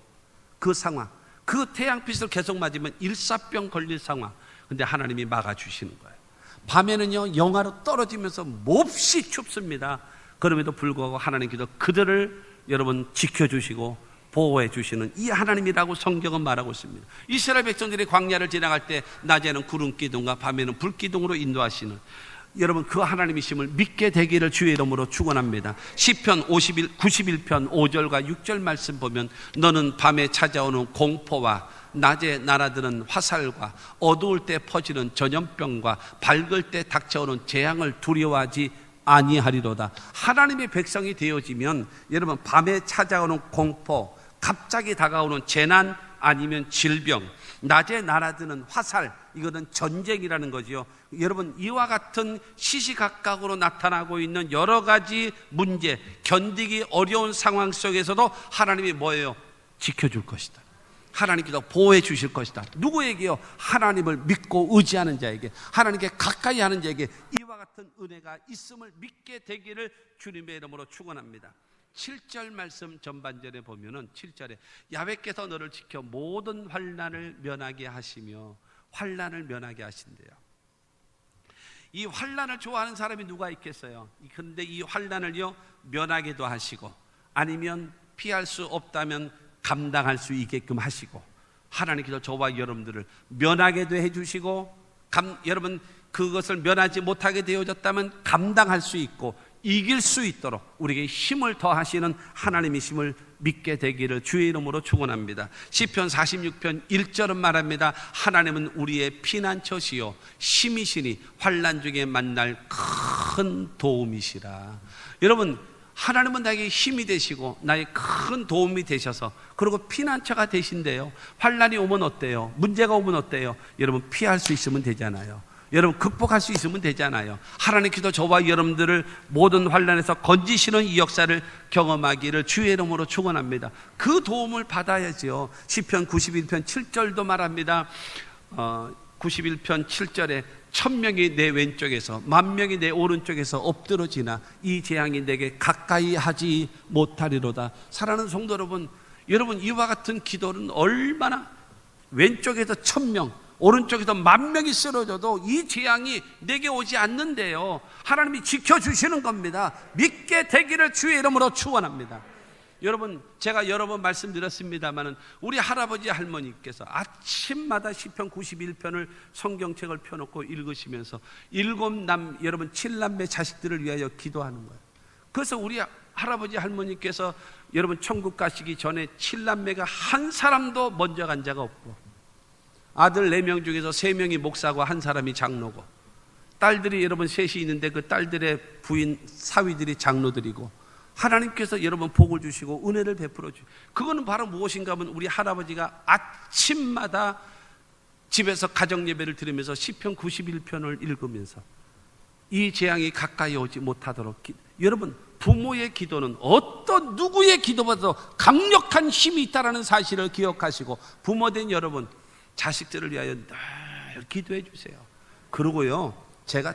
그 상황, 그 태양빛을 계속 맞으면 일사병 걸릴 상황. 근데 하나님이 막아주시는 거예요. 밤에는요 영하로 떨어지면서 몹시 춥습니다. 그럼에도 불구하고 하나님께서 그들을 여러분 지켜주시고 보호해 주시는 이 하나님이라고 성경은 말하고 있습니다. 이스라엘 백성들이 광야를 지나갈 때 낮에는 구름 기둥과 밤에는 불 기둥으로 인도하시는 여러분 그 하나님이심을 믿게 되기를 주의 이름으로 축원합니다. 시편 91편 5절과 6절 말씀 보면, 너는 밤에 찾아오는 공포와 낮에 날아드는 화살과 어두울 때 퍼지는 전염병과 밝을 때 닥쳐오는 재앙을 두려워하지 아니하리로다. 하나님의 백성이 되어지면 여러분 밤에 찾아오는 공포, 갑자기 다가오는 재난 아니면 질병, 낮에 날아드는 화살, 이거는 전쟁이라는 거죠. 여러분 이와 같은 시시각각으로 나타나고 있는 여러 가지 문제, 견디기 어려운 상황 속에서도 하나님이 뭐예요? 지켜줄 것이다. 하나님께서 보호해 주실 것이다. 누구에게요? 하나님을 믿고 의지하는 자에게, 하나님께 가까이 하는 자에게 이와 같은 은혜가 있음을 믿게 되기를 주님의 이름으로 축원합니다. 7절 말씀 전반절에 보면은 7절에 야훼께서 너를 지켜 모든 환난을 면하게 하시며, 환난을 면하게 하신대요. 이 환난을 좋아하는 사람이 누가 있겠어요? 그런데 이 환난을요 면하게도 하시고, 아니면 피할 수 없다면 감당할 수 있게끔 하시고, 하나님께서 저와 여러분들을 면하게도 해주시고, 여러분 그것을 면하지 못하게 되어졌다면 감당할 수 있고 이길 수 있도록 우리에게 힘을 더하시는 하나님이심을 믿게 되기를 주의 이름으로 축원합니다. 시편 46편 1절은 말합니다. 하나님은 우리의 피난처시요 힘이시니 환난 중에 만날 큰 도움이시라. 여러분 하나님은 나에게 힘이 되시고 나의 큰 도움이 되셔서, 그리고 피난처가 되신대요. 환난이 오면 어때요? 문제가 오면 어때요? 여러분 피할 수 있으면 되잖아요. 여러분 극복할 수 있으면 되잖아요. 하나님께서 저와 여러분들을 모든 환난에서 건지시는 이 역사를 경험하기를 주의 이름으로 축원합니다. 그 도움을 받아야지요. 시편 91편 7절도 말합니다. 91편 7절에 1000명이 내 왼쪽에서 10,000명이 내 오른쪽에서 엎드러지나 이 재앙이 내게 가까이 하지 못하리로다. 사랑하는 성도 여러분, 여러분 이와 같은 기도는 얼마나, 왼쪽에서 1000명, 오른쪽에서 10,000명이 쓰러져도 이 재앙이 내게 오지 않는데요, 하나님이 지켜주시는 겁니다. 믿게 되기를 주의 이름으로 축원합니다. 여러분, 제가 여러 번 말씀드렸습니다마는 우리 할아버지 할머니께서 아침마다 시편 91편을 성경책을 펴놓고 읽으시면서 여러분 7남매 자식들을 위하여 기도하는 거예요. 그래서 우리 할아버지 할머니께서 여러분 천국 가시기 전에 7남매가 한 사람도 먼저 간 자가 없고, 아들 4명 중에서 3명이 목사고 한 사람이 장로고, 딸들이 여러분 셋이 있는데 그 딸들의 부인 사위들이 장로들이고, 하나님께서 여러분 복을 주시고 은혜를 베풀어 주시고, 그거는 바로 무엇인가 하면 우리 할아버지가 아침마다 집에서 가정 예배를 드리면서 시편 91편을 읽으면서 이 재앙이 가까이 오지 못하도록 여러분, 부모의 기도는 어떤 누구의 기도보다도 강력한 힘이 있다는 사실을 기억하시고, 부모된 여러분 자식들을 위하여 늘 기도해 주세요. 그러고요, 제가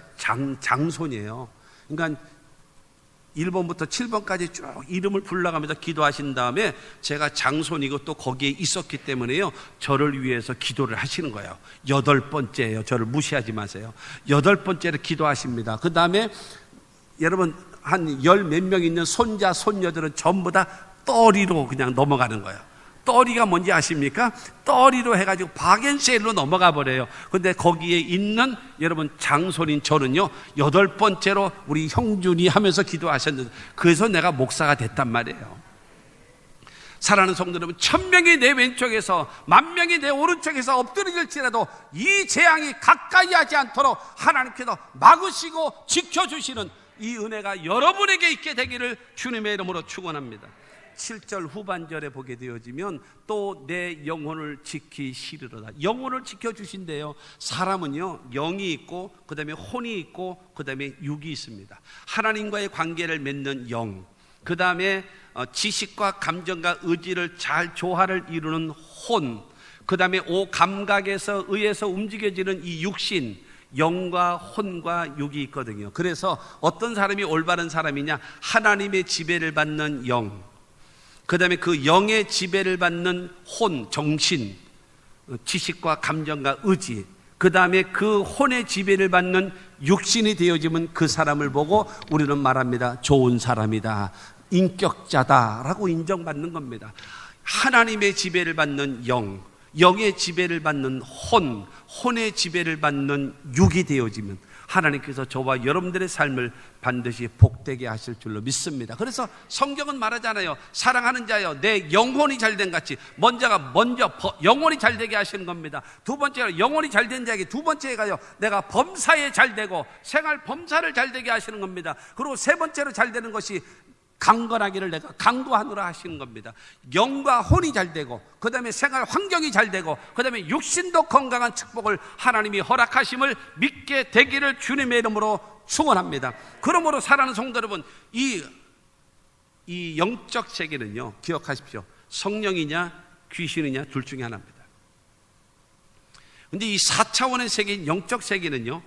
장손이에요. 그러니까 1번부터 7번까지 쭉 이름을 불러가면서 기도하신 다음에 제가 장손이고 또 거기에 있었기 때문에요, 저를 위해서 기도를 하시는 거예요. 8번째예요. 저를 무시하지 마세요. 8번째로 기도하십니다. 그 다음에 여러분 한 10몇 명 있는 손자 손녀들은 전부 다 떠리로 그냥 넘어가는 거예요. 떠리가 뭔지 아십니까? 떠리로 해가지고 바겐세일로 넘어가 버려요. 근데 거기에 있는 여러분 장손인 저는요, 8번째로 우리 형준이 하면서 기도하셨는데, 그래서 내가 목사가 됐단 말이에요. 사랑하는 성도 여러분, 1000명이 내 왼쪽에서 10,000명이 내 오른쪽에서 엎드려질지라도 이 재앙이 가까이 하지 않도록 하나님께서 막으시고 지켜주시는 이 은혜가 여러분에게 있게 되기를 주님의 이름으로 축원합니다. 7절 후반절에 보게 되어지면 또 내 영혼을 지키시리로다. 영혼을 지켜주신대요. 사람은요, 영이 있고 그 다음에 혼이 있고 그 다음에 육이 있습니다. 하나님과의 관계를 맺는 영, 그 다음에 지식과 감정과 의지를 잘 조화를 이루는 혼, 그 다음에 오감각에서 의해서 움직여지는 이 육신, 영과 혼과 육이 있거든요. 그래서 어떤 사람이 올바른 사람이냐, 하나님의 지배를 받는 영, 그 다음에 그 영의 지배를 받는 혼, 정신, 지식과 감정과 의지, 그 다음에 그 혼의 지배를 받는 육신이 되어지면 그 사람을 보고 우리는 말합니다. 좋은 사람이다, 인격자다라고 인정받는 겁니다. 하나님의 지배를 받는 영, 영의 지배를 받는 혼, 혼의 지배를 받는 육이 되어지면 하나님께서 저와 여러분들의 삶을 반드시 복되게 하실 줄로 믿습니다. 그래서 성경은 말하잖아요. 사랑하는 자여, 내 영혼이 잘된 같이. 먼저 영혼이 잘되게 하시는 겁니다. 두 번째가 영혼이 잘된 자에게, 두 번째가요, 내가 범사에 잘되고 생활 범사를 잘되게 하시는 겁니다. 그리고 세 번째로 잘되는 것이 강건하기를 내가 강구하노라 하시는 겁니다. 영과 혼이 잘되고, 그 다음에 생활 환경이 잘되고, 그 다음에 육신도 건강한 축복을 하나님이 허락하심을 믿게 되기를 주님의 이름으로 축원합니다. 그러므로 사랑하는 성도 여러분, 이 영적 세계는요, 기억하십시오. 성령이냐 귀신이냐 둘 중에 하나입니다. 근데 이 4차원의 세계인 영적 세계는요,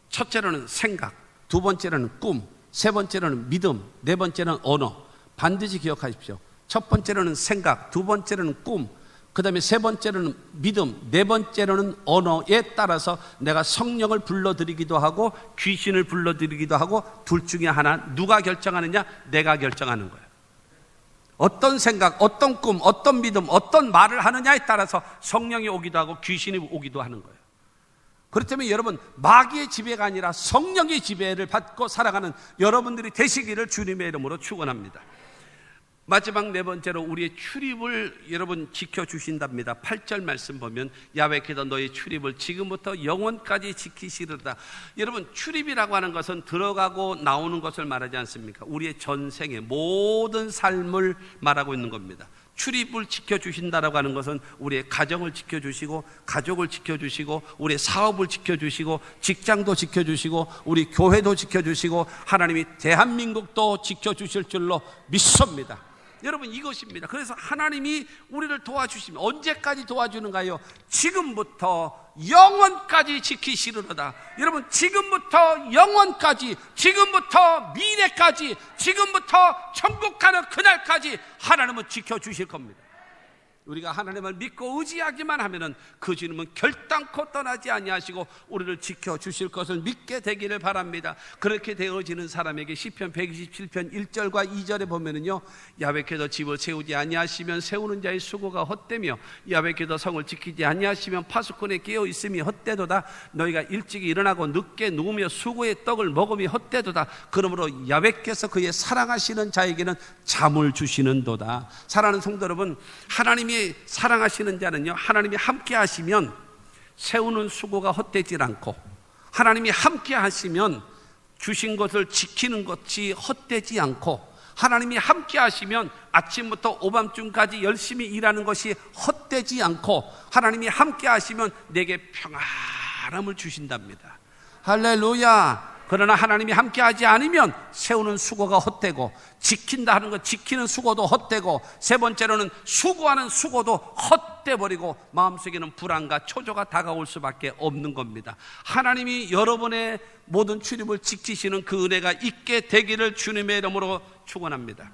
첫째로는 생각, 두 번째로는 꿈, 세 번째로는 믿음, 네 번째는 언어. 반드시 기억하십시오. 첫 번째로는 생각, 두 번째로는 꿈, 그 다음에 세 번째로는 믿음, 네 번째로는 언어에 따라서 내가 성령을 불러들이기도 하고 귀신을 불러들이기도 하고, 둘 중에 하나, 누가 결정하느냐? 내가 결정하는 거예요. 어떤 생각, 어떤 꿈, 어떤 믿음, 어떤 말을 하느냐에 따라서 성령이 오기도 하고 귀신이 오기도 하는 거예요. 그렇다면 여러분, 마귀의 지배가 아니라 성령의 지배를 받고 살아가는 여러분들이 되시기를 주님의 이름으로 축원합니다. 마지막 네 번째로 우리의 출입을 여러분 지켜주신답니다. 8절 말씀 보면 야훼께서 너희 출입을 지금부터 영원까지 지키시리로다. 여러분, 출입이라고 하는 것은 들어가고 나오는 것을 말하지 않습니까? 우리의 전생의 모든 삶을 말하고 있는 겁니다. 출입을 지켜주신다라고 하는 것은 우리의 가정을 지켜주시고, 가족을 지켜주시고, 우리의 사업을 지켜주시고, 직장도 지켜주시고, 우리 교회도 지켜주시고, 하나님이 대한민국도 지켜주실 줄로 믿습니다. 여러분, 이것입니다. 그래서 하나님이 우리를 도와주시면 언제까지 도와주는가요? 지금부터 영원까지 지키시리로다. 여러분, 지금부터 영원까지, 지금부터 미래까지, 지금부터 천국 가는 그날까지 하나님은 지켜주실 겁니다. 우리가 하나님을 믿고 의지하기만 하면은 그 주님은 결단코 떠나지 아니하시고 우리를 지켜주실 것을 믿게 되기를 바랍니다. 그렇게 되어지는 사람에게 시편 127편 1절과 2절에 보면은요, 야훼께서 집을 세우지 아니하시면 세우는 자의 수고가 헛되며 야훼께서 성을 지키지 아니하시면 파수꾼의 깨어 있음이 헛되도다. 너희가 일찍이 일어나고 늦게 누우며 수고의 떡을 먹음이 헛되도다. 그러므로 야훼께서 그의 사랑하시는 자에게는 잠을 주시는도다. 사랑하는 성도 여러분, 하나님이 사랑하시는 자는요, 하나님이 함께 하시면 세우는 수고가 헛되지 않고, 하나님이 함께 하시면 주신 것을 지키는 것이 헛되지 않고, 하나님이 함께 하시면 아침부터 오밤중까지 열심히 일하는 것이 헛되지 않고, 하나님이 함께 하시면 내게 평안함을 주신답니다. 할렐루야. 그러나 하나님이 함께하지 않으면 세우는 수고가 헛되고, 지킨다 하는 것, 지키는 수고도 헛되고, 세 번째로는 수고하는 수고도 헛되버리고 마음속에는 불안과 초조가 다가올 수밖에 없는 겁니다. 하나님이 여러분의 모든 출입을 지키시는 그 은혜가 있게 되기를 주님의 이름으로 축원합니다.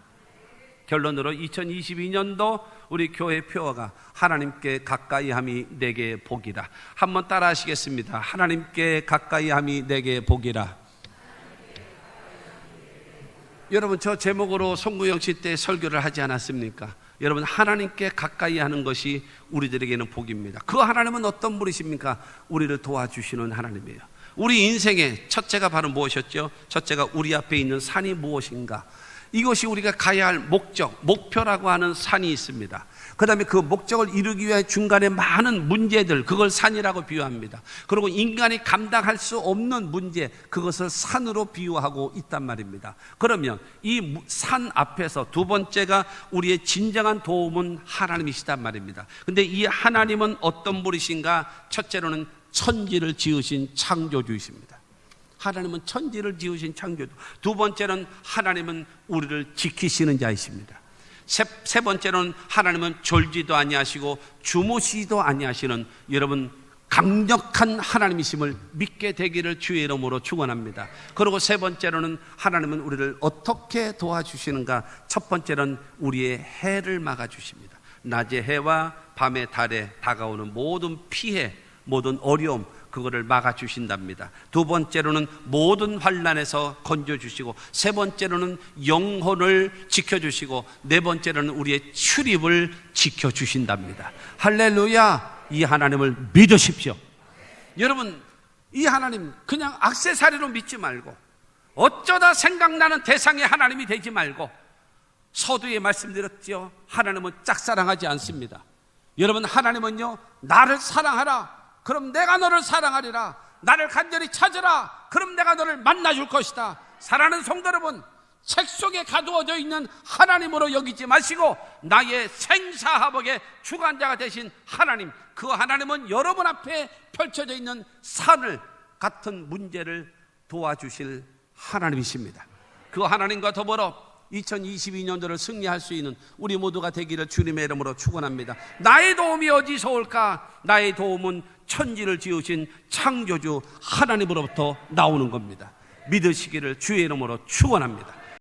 결론으로 2022년도 우리 교회 표어가 하나님께 가까이함이 내게 복이라. 한번 따라 하시겠습니다. 하나님께 가까이함이 내게 복이라. 여러분, 저 제목으로 송구영치 때 설교를 하지 않았습니까? 여러분, 하나님께 가까이 하는 것이 우리들에게는 복입니다. 그 하나님은 어떤 분이십니까? 우리를 도와주시는 하나님이에요. 우리 인생의 첫째가 바로 무엇이었죠? 첫째가 우리 앞에 있는 산이 무엇인가? 이것이 우리가 가야 할 목적, 목표라고 하는 산이 있습니다. 그 다음에 그 목적을 이루기 위해 중간에 많은 문제들, 그걸 산이라고 비유합니다. 그리고 인간이 감당할 수 없는 문제, 그것을 산으로 비유하고 있단 말입니다. 그러면 이 산 앞에서 두 번째가 우리의 진정한 도움은 하나님이시단 말입니다. 근데 이 하나님은 어떤 분이신가? 첫째로는 천지를 지으신 창조주이십니다. 하나님은 천지를 지으신 창조주. 두 번째는 하나님은 우리를 지키시는 자이십니다. 세 번째는 하나님은 졸지도 아니하시고 주무시지도 아니하시는, 여러분, 강력한 하나님이심을 믿게 되기를 주의 이름으로 축원합니다. 그리고 세 번째로는 하나님은 우리를 어떻게 도와주시는가? 첫 번째는 우리의 해를 막아주십니다. 낮의 해와 밤의 달에 다가오는 모든 피해, 모든 어려움, 그거를 막아주신답니다. 두 번째로는 모든 환난에서 건져주시고, 세 번째로는 영혼을 지켜주시고, 네 번째로는 우리의 출입을 지켜주신답니다. 할렐루야. 이 하나님을 믿으십시오. 여러분, 이 하나님 그냥 액세서리로 믿지 말고, 어쩌다 생각나는 대상의 하나님이 되지 말고, 서두에 말씀드렸죠. 하나님은 짝사랑하지 않습니다. 여러분, 하나님은요, 나를 사랑하라, 그럼 내가 너를 사랑하리라. 나를 간절히 찾으라, 그럼 내가 너를 만나줄 것이다. 사랑하는 성도 여러분, 책 속에 가두어져 있는 하나님으로 여기지 마시고 나의 생사화복의 주관자가 되신 하나님, 그 하나님은 여러분 앞에 펼쳐져 있는 산을 같은 문제를 도와주실 하나님이십니다. 그 하나님과 더불어 2022년도를 승리할 수 있는 우리 모두가 되기를 주님의 이름으로 축원합니다. 나의 도움이 어디서 올까? 나의 도움은 천지를 지으신 창조주 하나님으로부터 나오는 겁니다. 믿으시기를 주의 이름으로 축원합니다.